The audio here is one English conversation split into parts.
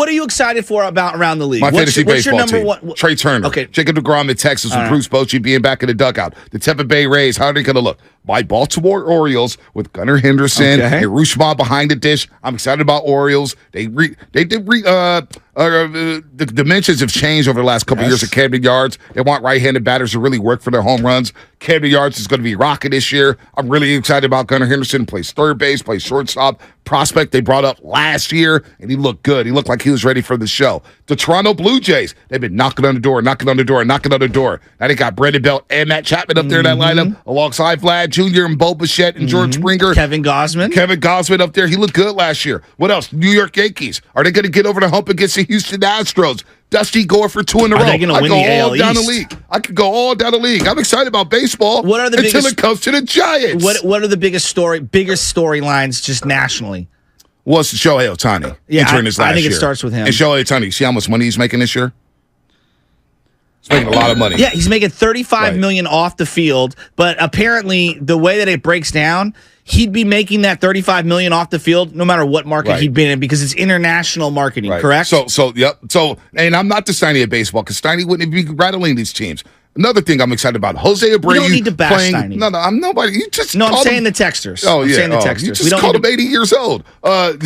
What are you excited for about around the league? My fantasy what's your baseball number team. one? Trey Turner. Okay. Jacob deGrom in Texas with Bruce Bochy being back in the dugout. The Tampa Bay Rays, how are they going to look? My Baltimore Orioles with Gunnar Henderson and Rooshma behind the dish. I'm excited about Orioles. The dimensions have changed over the last couple of years at Camden Yards. They want right-handed batters to really work for their home runs. Camden Yards is going to be rocking this year. I'm really excited about Gunnar Henderson. Plays third base, plays shortstop. Prospect they brought up last year, and he looked good. He looked like he was ready for the show. The Toronto Blue Jays, they've been knocking on the door. Now they got Brandon Belt and Matt Chapman up there in that lineup, alongside Vlad Jr. and Bo Bichette and George Springer. Kevin Gausman up there. He looked good last year. What else? New York Yankees. Are they going to get over the hump against the Houston Astros? Dusty going for 2 in a row. Are they going to win the AL East? I could go all down the league. I'm excited about baseball. What are the until it comes to the Giants? What are the biggest storylines just nationally? Well, it's Shohei Ohtani. Yeah, entering this last I think year. It starts with him. And Shohei Ohtani, see how much money he's making this year? He's making a lot of money. Yeah, he's making $35 million off the field, but apparently the way that it breaks down, he'd be making that $35 million off the field no matter what market he'd been in because it's international marketing, correct? So, and I'm not the Steiny of baseball because Steiny wouldn't be rattling these teams. Another thing I'm excited about, Jose Abreu. You don't need to bash Steiny. No, I'm nobody. You just I'm saying the texters. Oh, yeah. I'm saying the texters. You just called him 80 years old. Well,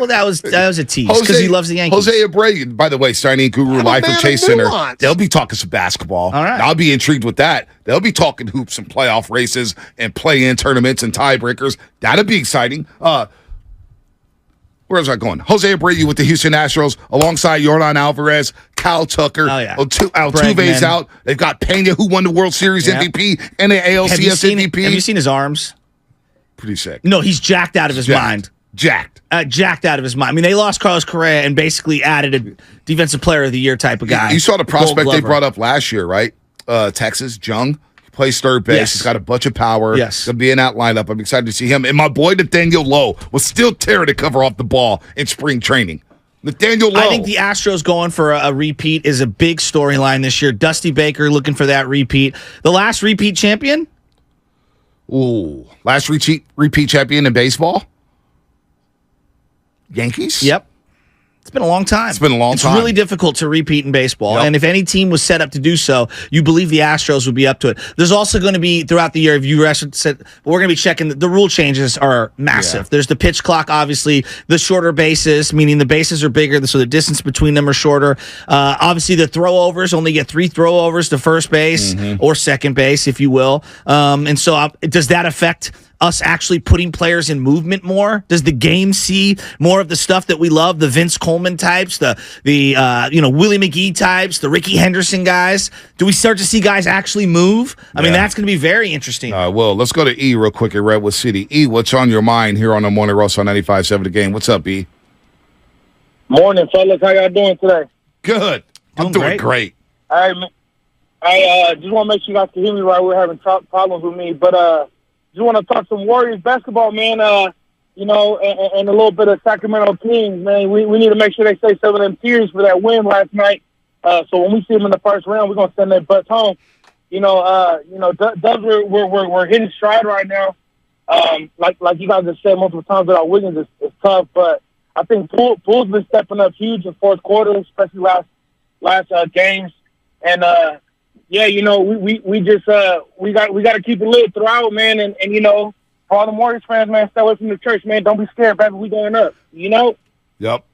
that was a tease because he loves the Yankees. Jose Abreu, by the way, Steiny Guru Life from Chase Center. They'll be talking some basketball. All right. I'll be intrigued with that. They'll be talking hoops and playoff races and play-in tournaments and tiebreakers. That'll be exciting. Where was I going? Jose Abreu with the Houston Astros alongside Yordan Alvarez, Kyle Tucker. Oh, yeah. Altuve's out. They've got Pena, who won the World Series MVP and the ALCS MVP. Have you seen his arms? Pretty sick. No, he's jacked out of his mind. Jacked out of his mind. I mean, they lost Carlos Correa and basically added a Defensive Player of the Year type of guy. You saw the prospect they brought up last year, right? Texas, Jung. Plays third base. Yes. He's got a bunch of power. Yes. He'll be in that lineup. I'm excited to see him. And my boy Nathaniel Lowe was still tearing the cover off the ball in spring training. Nathaniel Lowe. I think the Astros going for a repeat is a big storyline this year. Dusty Baker looking for that repeat. The last repeat champion? Ooh. Last repeat champion in baseball? Yankees? Yep. It's been a long time. It's really difficult to repeat in baseball. Yep. And if any team was set up to do so, you believe the Astros would be up to it. There's also going to be, throughout the year, if you said, we're going to be checking, the rule changes are massive. Yeah. There's the pitch clock, obviously, the shorter bases, meaning the bases are bigger, so the distance between them are shorter. Obviously, the throwovers only get 3 throwovers to first base or second base, if you will. And so does that affect us actually putting players in movement more? Does the game see more of the stuff that we love, the Vince Coleman types, the Willie McGee types, the Ricky Henderson guys? Do we start to see guys actually move? I mean, that's going to be very interesting. Well, let's go to E real quick at Redwood City. E, what's on your mind here on the Morning Roast on 95.7 The Game? What's up, E? Morning, fellas. How y'all doing today? Good. I'm doing great. All right, I just want to make sure you guys can hear me right. We're having problems with me, but just want to talk some Warriors basketball, man. And a little bit of Sacramento Kings, man. We need to make sure they say some of them tears for that win last night. So when we see them in the first round, we're gonna send their butts home. Dubs we're hitting stride right now. Like you guys have said multiple times, without Wiggins is tough, but I think Poole's been stepping up huge in fourth quarter, especially last games, and. We just we got to keep it lit throughout, man, and for all the Warriors fans, man, stay away from the church, man. Don't be scared, baby. We going up, Yep.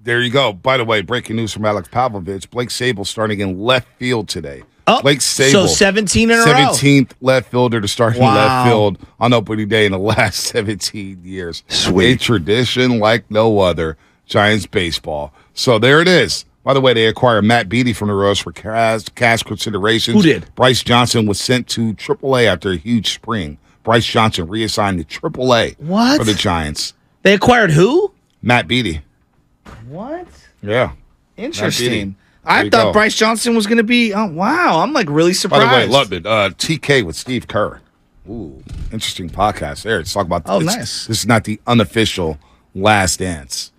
There you go. By the way, breaking news from Alex Pavlovich: Blake Sable starting in left field today. Oh, Blake Sable, so 17 in a row. 17th left fielder to start in left field on opening day in the last 17 years. Sweet. A tradition like no other. Giants baseball. So there it is. By the way, they acquired Matt Beatty from the Royals for cash considerations. Who did? Bryce Johnson was sent to AAA after a huge spring. Bryce Johnson reassigned to AAA for the Giants. They acquired who? Matt Beatty. What? Yeah. Interesting. I thought Bryce Johnson was going to be. Oh, wow. I'm really surprised. By the way, love it. TK with Steve Kerr. Ooh, interesting podcast there. Let's talk about this. Oh, nice. This is not the unofficial Last Dance.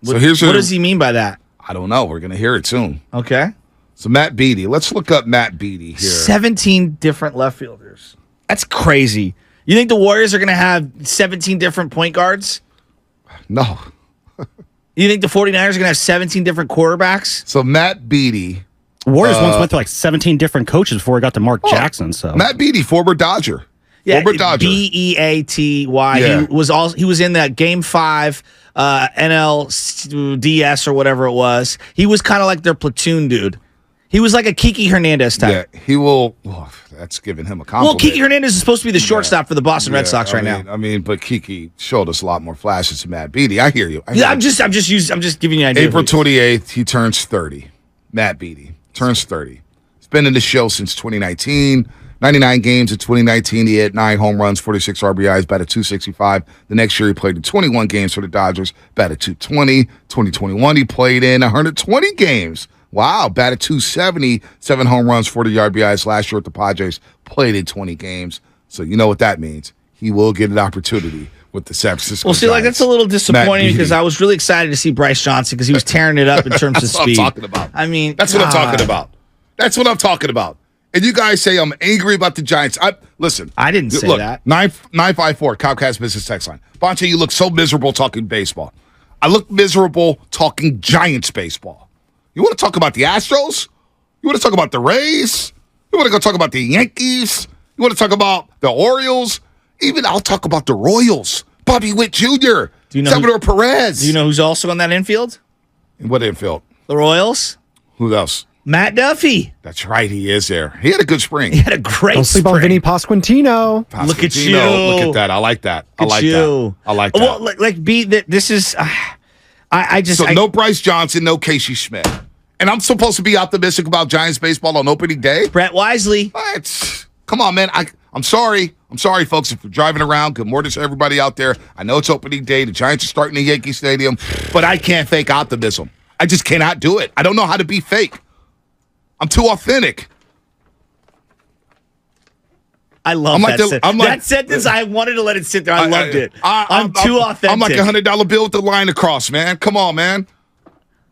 What does he mean by that? I don't know. We're going to hear it soon. Okay. So Matt Beatty. Let's look up Matt Beatty here. 17 different left fielders. That's crazy. You think the Warriors are going to have 17 different point guards? No. You think the 49ers are going to have 17 different quarterbacks? So Matt Beatty. Warriors once went through like 17 different coaches before we got to Mark Jackson. So Matt Beatty, former Dodger. Yeah, former Dodger. Beaty. Yeah. He was in that Game 5 NLDS or whatever it was. He was kind of like their platoon dude. He was like a Kiki Hernandez type. Yeah, he will. Oh, that's giving him a compliment. Well, Kiki Hernandez is supposed to be the shortstop for the Boston Red Sox right now. I mean, but Kiki showed us a lot more flashes than Matt Beatty. I hear you. I'm just giving you an idea. April 28th, he turns 30. Matt Beatty turns 30. He's been in the show since 2019. 99 games in 2019. He hit 9 home runs, 46 RBIs, batted .265. The next year, he played in 21 games for the Dodgers, batted .220. 2021, he played in 120 games. Wow, batted .270, 7 home runs, 40 RBIs. Last year with the Padres, played in 20 games. So you know what that means. He will get an opportunity with the San Francisco Giants. Like that's a little disappointing because I was really excited to see Bryce Johnson because he was tearing it up in terms of speed. That's what I'm talking about. I mean, that's what I'm talking about. That's what I'm talking about. And you guys say I'm angry about the Giants. Listen. I didn't say that. 954 Comcast Business Text Line. Bonte, you look so miserable talking baseball. I look miserable talking Giants baseball. You want to talk about the Astros? You want to talk about the Rays? You want to go talk about the Yankees? You want to talk about the Orioles? Even I'll talk about the Royals. Bobby Witt Jr. Salvador Perez. Do you know who's also on that infield? In what infield? The Royals. Who else? Matt Duffy. That's right, he is there. He had a good spring. He had a great Don't sleep on Vinny Pasquantino. Look at you. Look at that. I like that. I like that. Well, this is. No Bryce Johnson, no Casey Schmidt. And I'm supposed to be optimistic about Giants baseball on opening day? Brett Wisely. Come on, man. I'm sorry. I'm sorry, folks, if you're driving around. Good morning to everybody out there. I know it's opening day. The Giants are starting at Yankee Stadium, but I can't fake optimism. I just cannot do it. I don't know how to be fake. I'm too authentic. I love that sentence. I wanted to let it sit there. I loved it. I'm too authentic. I'm like a $100 bill with the line across, man. Come on, man.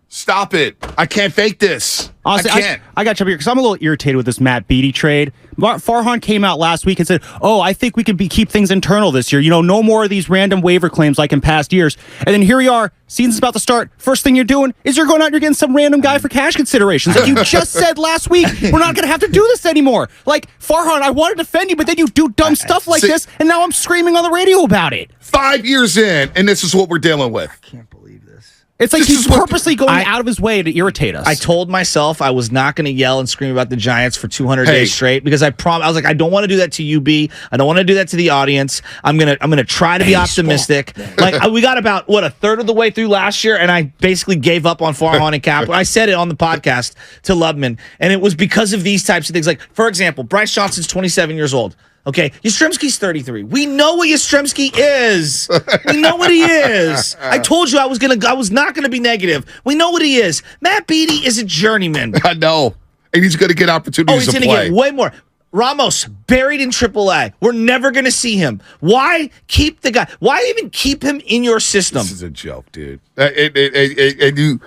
Stop it. I can't fake this. Honestly, I can't. I got to jump here because I'm a little irritated with this Matt Beatty trade. Farhan came out last week and said, I think we can keep things internal this year. No more of these random waiver claims like in past years. And then here we are. Season's about to start. First thing you're doing is you're going out and you're getting some random guy for cash considerations. Like you just said last week, we're not going to have to do this anymore. Like, Farhan, I want to defend you, but then you do dumb stuff like this, and now I'm screaming on the radio about it. 5 years in, and this is what we're dealing with. I can't believe this. It's like he's purposely going out of his way to irritate us. I told myself I was not going to yell and scream about the Giants for 200 days straight because I was like, I don't want to do that to you, B. I don't want to do that to the audience. I'm gonna try to be optimistic. Like we got about a third of the way through last year, and I basically gave up on Farhan and Cap. I said it on the podcast to Lubman, and it was because of these types of things. Like, for example, Bryce Johnson's 27 years old. Okay, Yastrzemski's 33. We know what Yastrzemski is. We know what he is. I told you I was not gonna be negative. We know what he is. Matt Beatty is a journeyman. I know, and he's gonna get opportunities to play. He's gonna get way more. Ramos buried in AAA. We're never gonna see him. Why keep the guy? Why even keep him in your system? This is a joke, dude. And you.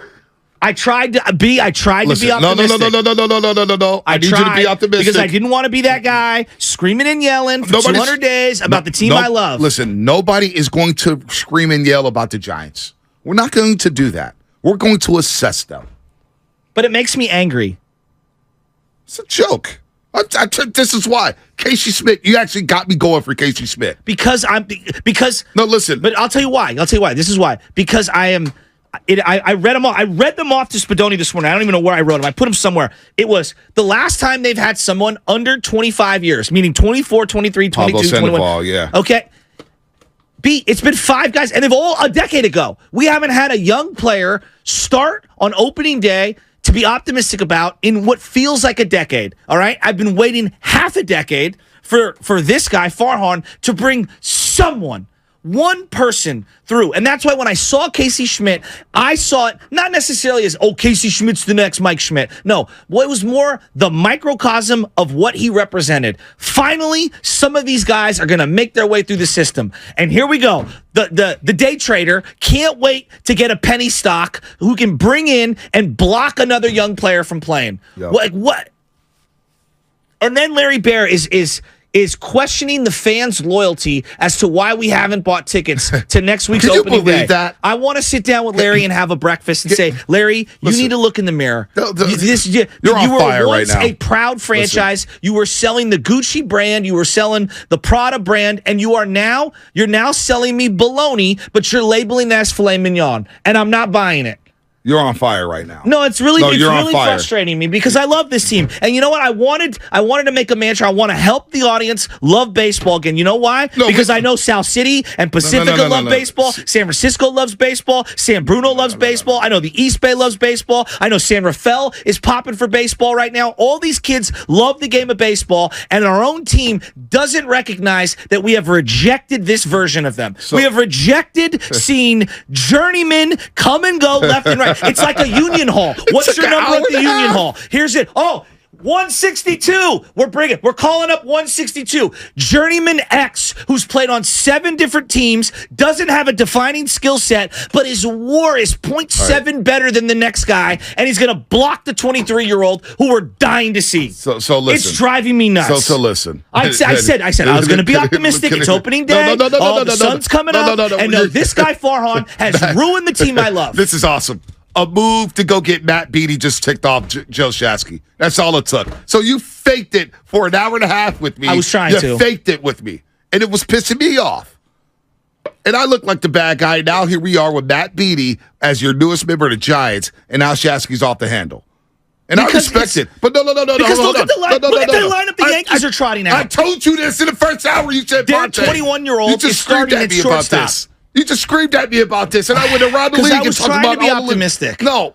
I tried to be optimistic. No. I need you to be optimistic. Because I didn't want to be that guy screaming and yelling for 200 days about the team I love. Listen, nobody is going to scream and yell about the Giants. We're not going to do that. We're going to assess them. But it makes me angry. It's a joke. This is why. Casey Smith, you actually got me going for Casey Smith. Because No, listen. But I'll tell you why. This is why. Because I am... I read them all. I read them off to Spadoni this morning. I don't even know where I wrote them. I put them somewhere. It was the last time they've had someone under 25 years, meaning 24, 23, 22, 21. Yeah. Okay. B, it's been 5 guys, and they've all a decade ago. We haven't had a young player start on opening day to be optimistic about in what feels like a decade. All right? I've been waiting half a decade for this guy, Farhan, to bring someone, one person through. And that's why when I saw Casey Schmidt, I saw it not necessarily as, Casey Schmidt's the next Mike Schmidt. No, it was more the microcosm of what he represented. Finally, some of these guys are going to make their way through the system. And here we go. The day trader can't wait to get a penny stock who can bring in and block another young player from playing. Yep. What? And then Larry Bear is is questioning the fans' loyalty as to why we haven't bought tickets to next week's Can you opening believe day. that? I want to sit down with Larry and have a breakfast and say, Larry, you need to look in the mirror. You're you on were fire right once now. a proud franchise. You were selling the Gucci brand. You were selling the Prada brand, and you're now selling me bologna, but you're labeling that as filet mignon, and I'm not buying it. You're on fire right now. No, it's really you're on fire. frustrating me because I love this team. And you know what? I wanted to make a mantra. I want to help the audience love baseball again. You know why? Because I know South City and Pacifica love baseball. San Francisco loves baseball. San Bruno loves baseball. I know the East Bay loves baseball. I know San Rafael is popping for baseball right now. All these kids love the game of baseball, and our own team doesn't recognize that we have rejected this version of them. We have rejected seeing journeymen come and go left and right. It's like a union hall. What's your number at the union hall? Here's it. Oh, 162. We're calling up 162. Journeyman X, who's played on 7 different teams, doesn't have a defining skill set, but his WAR is 0.7 better than the next guy, and he's going to block the 23-year-old who we're dying to see. So listen. It's driving me nuts. So listen. I said I was going to be optimistic. It's opening day. The sun's coming up. And no, this guy Farhan has ruined the team I love. This is awesome. A move to go get Matt Beatty just ticked off Joe Shasky. That's all it took. So you faked it for an hour and a half with me. I was trying to. You faked it with me. And it was pissing me off. And I look like the bad guy. Now here we are with Matt Beatty as your newest member of the Giants, and now Shasky's off the handle. And because I respect it. But no. Because look at the lineup the Yankees are trotting out. I told you this in the first hour. You said their 21-year-old is starting at shortstop. You just screamed at me about this, and I went around the league and talked about to be optimistic. No.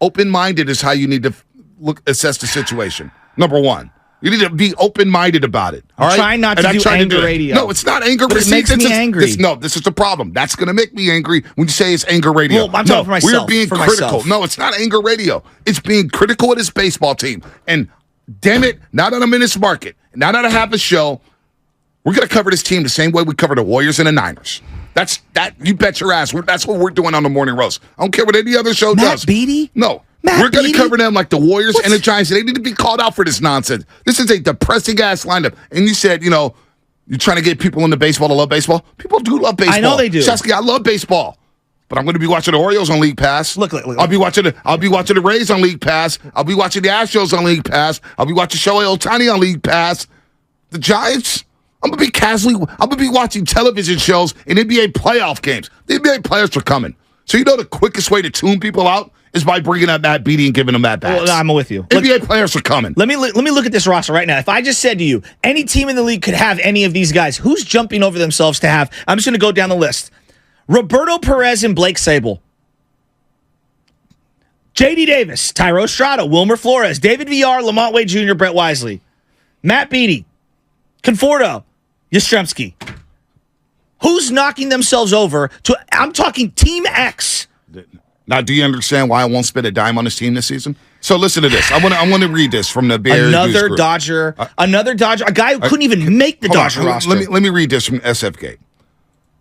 Open-minded is how you need to assess the situation. Number one, you need to be open-minded about it. All right? Trying not to do anger radio. No, it's not anger. But it makes me angry. This is the problem. That's going to make me angry when you say it's anger radio. Well, I'm talking for myself. We're being critical. Myself. No, it's not anger radio. It's being critical of this baseball team. And damn it, now that I'm in this market, now that I have a show, we're going to cover this team the same way we cover the Warriors and the Niners. You bet your ass. That's what we're doing on the Morning Roast. I don't care what any other show does. Matt Beatty? No. We're going to cover them like the Warriors and the Giants. They need to be called out for this nonsense. This is a depressing-ass lineup. And you said, you're trying to get people into baseball to love baseball. People do love baseball. I know they do. Shasky, I love baseball. But I'm going to be watching the Orioles on League Pass. Look. I'll be watching the Rays on League Pass. I'll be watching the Astros on League Pass. I'll be watching Shohei Ohtani on League Pass. The Giants, I'm going to be watching television shows and NBA playoff games. The NBA players are coming. So the quickest way to tune people out is by bringing up Matt Beatty and giving them that back. Well, I'm with you. NBA players are coming. Let me look at this roster right now. If I just said to you, any team in the league could have any of these guys, who's jumping over themselves to have? I'm just going to go down the list. Roberto Perez and Blake Sable. J.D. Davis, Tyro Estrada, Wilmer Flores, David Villar, Lamont Wade Jr., Brett Wisely. Matt Beatty, Conforto, Yastrzemski. Who's knocking themselves over to, I'm talking Team X. Now, do you understand why I won't spend a dime on this team this season? So listen to this. I want to read this from the Bears. Another Dodger, a guy who couldn't even make the Dodger roster. Let me read this from SF Gate.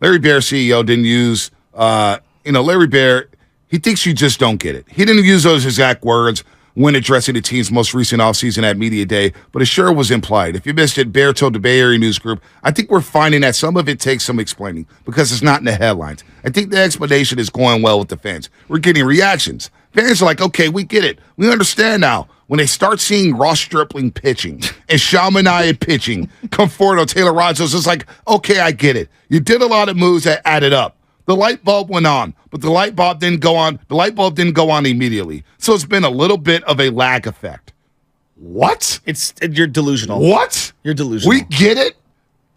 Larry Bear, CEO, didn't use, Larry Bear, he thinks you just don't get it. He didn't use those exact words when addressing the team's most recent offseason at Media Day, but it sure was implied. If you missed it, Bear told the Bay Area News Group, I think we're finding that some of it takes some explaining because it's not in the headlines. I think the explanation is going well with the fans. We're getting reactions. Fans are like, okay, we get it. We understand now. When they start seeing Ross Stripling pitching and Shamanaya pitching, Conforto, Taylor Rogers, it's like, okay, I get it. You did a lot of moves that added up. The light bulb went on, but the light bulb didn't go on. The light bulb didn't go on immediately. So it's been a little bit of a lag effect. What? You're delusional. What? You're delusional. We get it.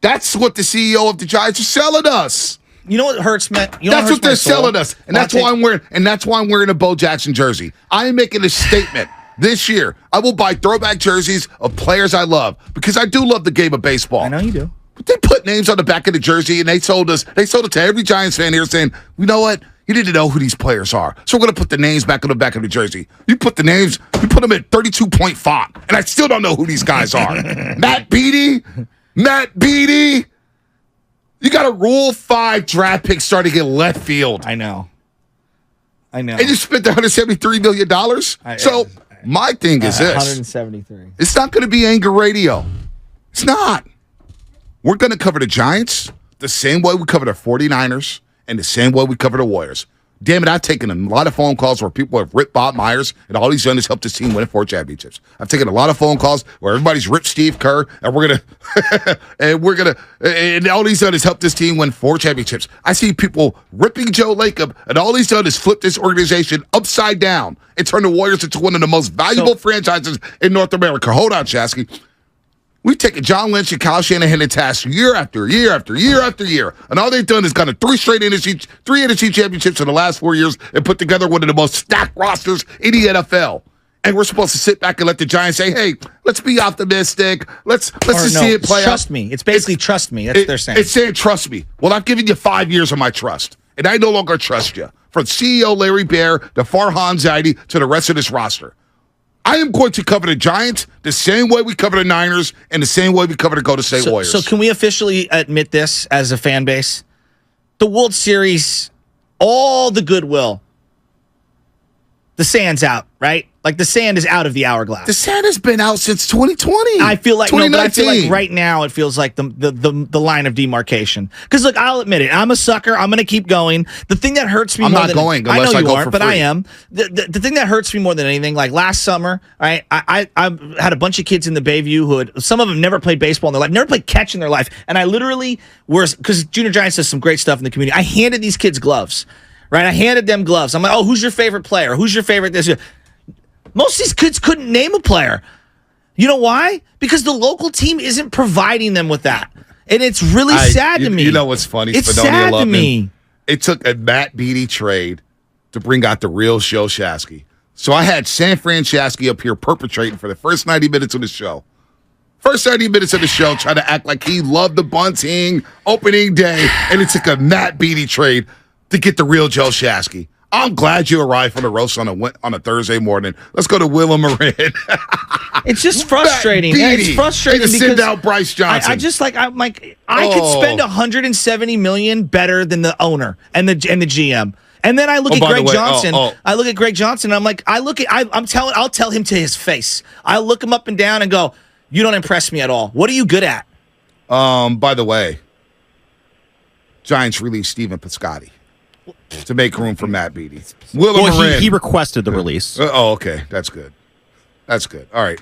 That's what the CEO of the Giants is selling us. You know what hurts, man? That's what they're selling us, and that's why I'm wearing. And that's why I'm wearing a Bo Jackson jersey. I am making a statement. This year, I will buy throwback jerseys of players I love because I do love the game of baseball. I know you do. But they put names on the back of the jersey, and they sold it to every Giants fan here saying, you know what? You need to know who these players are. So we're going to put the names back on the back of the jersey. You put the names, you put them at 32-point font, and I still don't know who these guys are. Matt Beatty. You got a Rule 5 draft pick starting in left field. I know. And you spent $173 million? My thing is this. 173. It's not going to be anger radio. It's not. We're going to cover the Giants the same way we cover the 49ers and the same way we cover the Warriors. Damn it, I've taken a lot of phone calls where people have ripped Bob Myers, and all he's done is help this team win 4 championships. I've taken a lot of phone calls where everybody's ripped Steve Kerr, and and all he's done is help this team win 4 championships. I see people ripping Joe Lacob, and all he's done is flip this organization upside down and turn the Warriors into one of the most valuable franchises in North America. Hold on, Shasky. We've taken John Lynch and Kyle Shanahan to task year after year after year after year. And all they've done is gotten 3 NFC championships in the last 4 years and put together one of the most stacked rosters in the NFL. And we're supposed to sit back and let the Giants say, hey, let's be optimistic. Let's just see it play out. Trust me. It's basically trust me. That's what they're saying. It's saying trust me. Well, I've given you 5 years of my trust. And I no longer trust you. From CEO Larry Baer to Farhan Zaidi to the rest of this roster. I am going to cover the Giants the same way we cover the Niners and the same way we cover the Golden State Warriors. So can we officially admit this as a fan base? The World Series, all the goodwill, the sand's out, right? Like the sand is out of the hourglass. The sand has been out since 2020. I feel like no, but I feel like 2019. right now it feels like the line of demarcation. Because look, I'll admit it, I'm a sucker. I'm going to keep going. The thing that hurts me I'm more not than going I know unless I you go aren't, for but free. I am. The thing that hurts me more than anything, like last summer, right? I had a bunch of kids in the Bayview who had some of them never played baseball in their life, never played catch in their life, and I literally was because Junior Giants does some great stuff in the community. I handed these kids gloves, right? I handed them gloves. I'm like, oh, who's your favorite player? Who's your favorite this? Most of these kids couldn't name a player. You know why? Because the local team isn't providing them with that. And it's really sad to me. You know what's funny? It's Spadonia sad to loved me. him. It took a Matt Beatty trade to bring out the real Joe Shasky. So I had San Fran Shasky up here perpetrating for the first 90 minutes of the show. First 90 minutes of the show, trying to act like he loved the bunting opening day, and it took a Matt Beatty trade to get the real Joe Shasky. I'm glad you arrived for the roast on a Thursday morning. Let's go to Willem Marin. It's just frustrating. Beatty. It's frustrating Hey, to because send out Bryce Johnson. I just like I'm like I could spend $170 million better than the owner and the GM. And then I look at by the Greg way, Johnson. I look at Greg Johnson. And I'm like, I'll tell him to his face. I look him up and down and go, you don't impress me at all. What are you good at? By the way, Giants released Steven Piscotty to make room for Matt Beatty. Willem Well, Marin. he requested the release. Okay. That's good. That's good. All right.